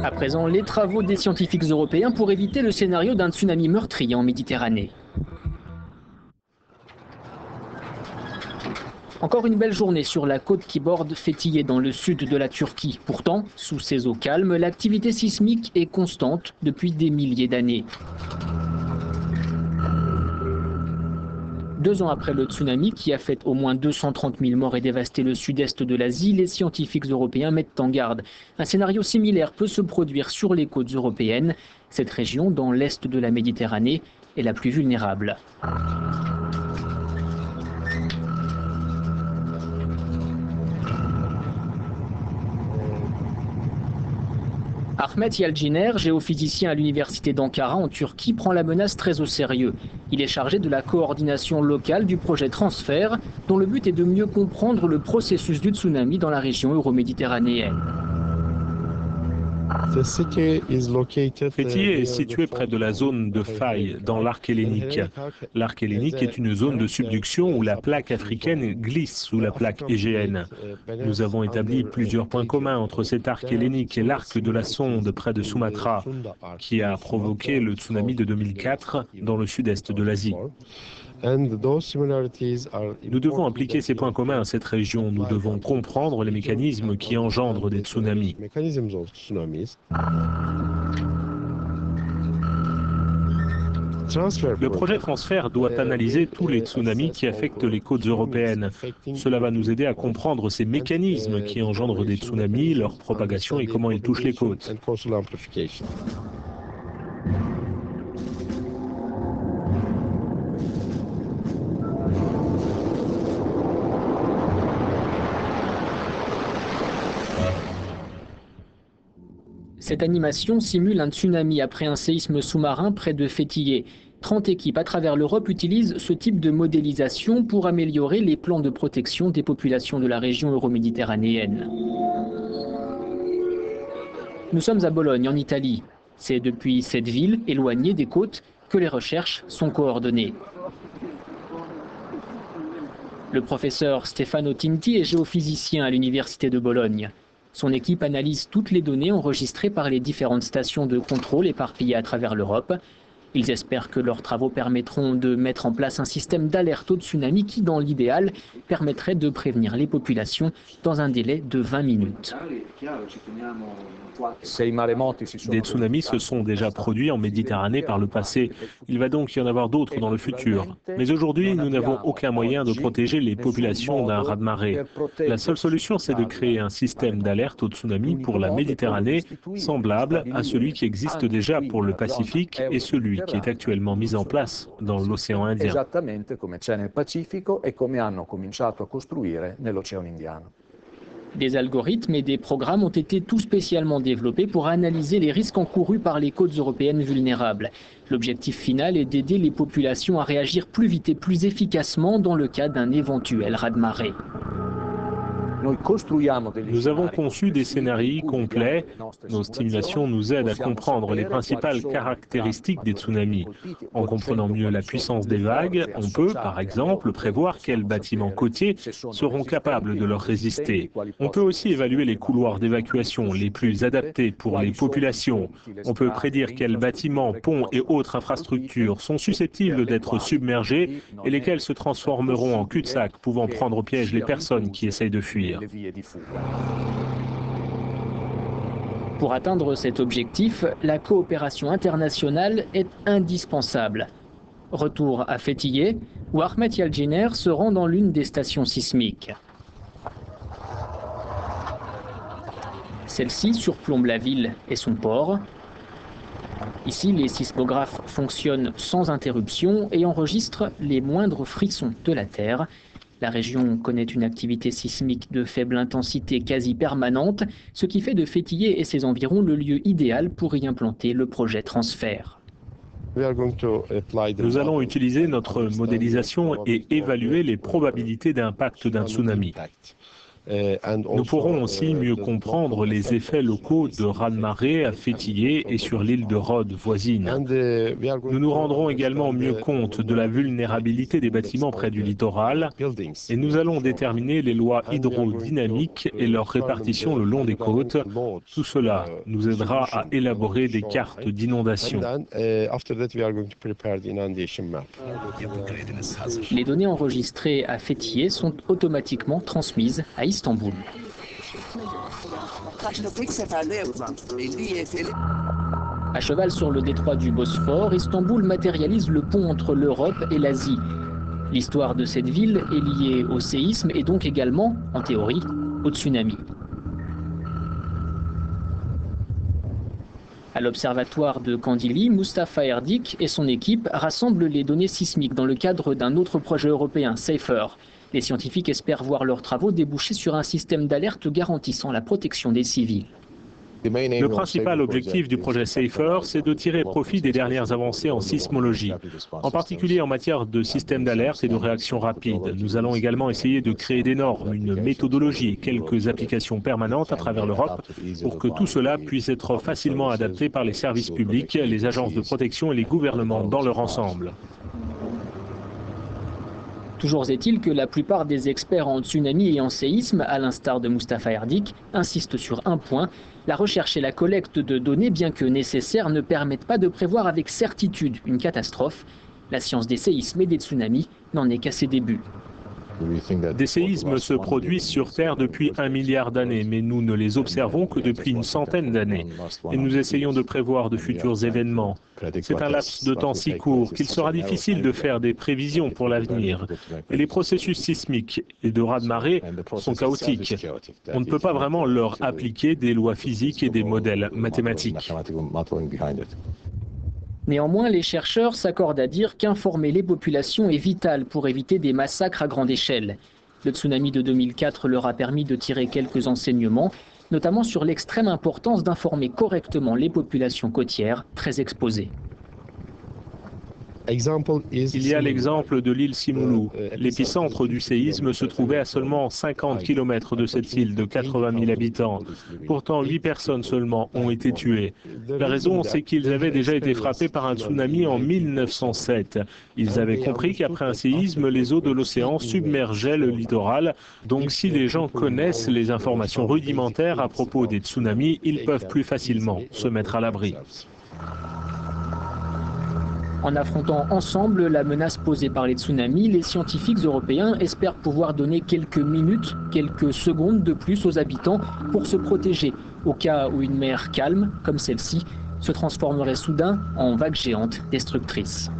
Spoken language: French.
À présent, les travaux des scientifiques européens pour éviter le scénario d'un tsunami meurtrier en Méditerranée. Encore une belle journée sur la côte qui borde Fethiye dans le sud de la Turquie. Pourtant, sous ces eaux calmes, l'activité sismique est constante depuis des milliers d'années. 2 ans après le tsunami qui a fait au moins 230 000 morts et dévasté le sud-est de l'Asie, les scientifiques européens mettent en garde. Un scénario similaire peut se produire sur les côtes européennes. Cette région, dans l'est de la Méditerranée, est la plus vulnérable. Ahmet Yalciner, géophysicien à l'université d'Ankara en Turquie, prend la menace très au sérieux. Il est chargé de la coordination locale du projet Transfert, dont le but est de mieux comprendre le processus du tsunami dans la région euroméditerranéenne. Fethiye est situé près de la zone de faille dans l'arc hellénique. L'arc hellénique est une zone de subduction où la plaque africaine glisse sous la plaque égéenne. Nous avons établi plusieurs points communs entre cet arc hellénique et l'arc de la Sonde près de Sumatra, qui a provoqué le tsunami de 2004 dans le sud-est de l'Asie. Nous devons appliquer ces points communs à cette région. Nous devons comprendre les mécanismes qui engendrent des tsunamis. Le projet Transfert doit analyser tous les tsunamis qui affectent les côtes européennes. Cela va nous aider à comprendre ces mécanismes qui engendrent des tsunamis, leur propagation et comment ils touchent les côtes. Cette animation simule un tsunami après un séisme sous-marin près de Fethiye. 30 équipes à travers l'Europe utilisent ce type de modélisation pour améliorer les plans de protection des populations de la région euroméditerranéenne. Nous sommes à Bologne, en Italie. C'est depuis cette ville, éloignée des côtes, que les recherches sont coordonnées. Le professeur Stefano Tinti est géophysicien à l'université de Bologne. Son équipe analyse toutes les données enregistrées par les différentes stations de contrôle éparpillées à travers l'Europe. Ils espèrent que leurs travaux permettront de mettre en place un système d'alerte au tsunami qui, dans l'idéal, permettrait de prévenir les populations dans un délai de 20 minutes. Des tsunamis se sont déjà produits en Méditerranée par le passé. Il va donc y en avoir d'autres dans le futur. Mais aujourd'hui, nous n'avons aucun moyen de protéger les populations d'un raz-de-marée. La seule solution, c'est de créer un système d'alerte au tsunami pour la Méditerranée, semblable à celui qui existe déjà pour le Pacifique et celui qui est actuellement mis en place dans l'océan Indien. Des algorithmes et des programmes ont été tout spécialement développés pour analyser les risques encourus par les côtes européennes vulnérables. L'objectif final est d'aider les populations à réagir plus vite et plus efficacement dans le cas d'un éventuel raz-de-marée. Nous avons conçu des scénarios complets. Nos simulations nous aident à comprendre les principales caractéristiques des tsunamis. En comprenant mieux la puissance des vagues, on peut, par exemple, prévoir quels bâtiments côtiers seront capables de leur résister. On peut aussi évaluer les couloirs d'évacuation les plus adaptés pour les populations. On peut prédire quels bâtiments, ponts et autres infrastructures sont susceptibles d'être submergés et lesquels se transformeront en cul-de-sac, pouvant prendre au piège les personnes qui essayent de fuir. Pour atteindre cet objectif, la coopération internationale est indispensable. Retour à Fethiye, où Ahmet Yalciner se rend dans l'une des stations sismiques. Celle-ci surplombe la ville et son port. Ici, les sismographes fonctionnent sans interruption et enregistrent les moindres frissons de la Terre. La région connaît une activité sismique de faible intensité quasi permanente, ce qui fait de Fethiye et ses environs le lieu idéal pour y implanter le projet Transfert. Nous allons utiliser notre modélisation et évaluer les probabilités d'impact d'un tsunami. Nous pourrons aussi mieux comprendre les effets locaux de raz-de-marée à Fethiye et sur l'île de Rhodes voisine. Nous nous rendrons également mieux compte de la vulnérabilité des bâtiments près du littoral et nous allons déterminer les lois hydrodynamiques et leur répartition le long des côtes. Tout cela nous aidera à élaborer des cartes d'inondation. Les données enregistrées à Fethiye sont automatiquement transmises à Istanbul. À cheval sur le détroit du Bosphore, Istanbul matérialise le pont entre l'Europe et l'Asie. L'histoire de cette ville est liée au séisme et donc également, en théorie, au tsunami. À l'observatoire de Kandilli, Mustafa Erdik et son équipe rassemblent les données sismiques dans le cadre d'un autre projet européen, SAFER. Les scientifiques espèrent voir leurs travaux déboucher sur un système d'alerte garantissant la protection des civils. Le principal objectif du projet SAFER, c'est de tirer profit des dernières avancées en sismologie, en particulier en matière de systèmes d'alerte et de réaction rapide. Nous allons également essayer de créer des normes, une méthodologie et quelques applications permanentes à travers l'Europe pour que tout cela puisse être facilement adapté par les services publics, les agences de protection et les gouvernements dans leur ensemble. Toujours est-il que la plupart des experts en tsunami et en séisme, à l'instar de Mustafa Erdik, insistent sur un point. La recherche et la collecte de données, bien que nécessaires, ne permettent pas de prévoir avec certitude une catastrophe. La science des séismes et des tsunamis n'en est qu'à ses débuts. Des séismes se produisent sur Terre depuis 1 milliard d'années, mais nous ne les observons que depuis une centaine d'années. Et nous essayons de prévoir de futurs événements. C'est un laps de temps si court qu'il sera difficile de faire des prévisions pour l'avenir. Et les processus sismiques et de raz-de-marée sont chaotiques. On ne peut pas vraiment leur appliquer des lois physiques et des modèles mathématiques. Néanmoins, les chercheurs s'accordent à dire qu'informer les populations est vital pour éviter des massacres à grande échelle. Le tsunami de 2004 leur a permis de tirer quelques enseignements, notamment sur l'extrême importance d'informer correctement les populations côtières très exposées. Il y a l'exemple de l'île Simulu. L'épicentre du séisme se trouvait à seulement 50 km de cette île de 80 000 habitants. Pourtant, 8 personnes seulement ont été tuées. La raison, c'est qu'ils avaient déjà été frappés par un tsunami en 1907. Ils avaient compris qu'après un séisme, les eaux de l'océan submergeaient le littoral. Donc si les gens connaissent les informations rudimentaires à propos des tsunamis, ils peuvent plus facilement se mettre à l'abri. En affrontant ensemble la menace posée par les tsunamis, les scientifiques européens espèrent pouvoir donner quelques minutes, quelques secondes de plus aux habitants pour se protéger, au cas où une mer calme, comme celle-ci, se transformerait soudain en vague géante destructrice.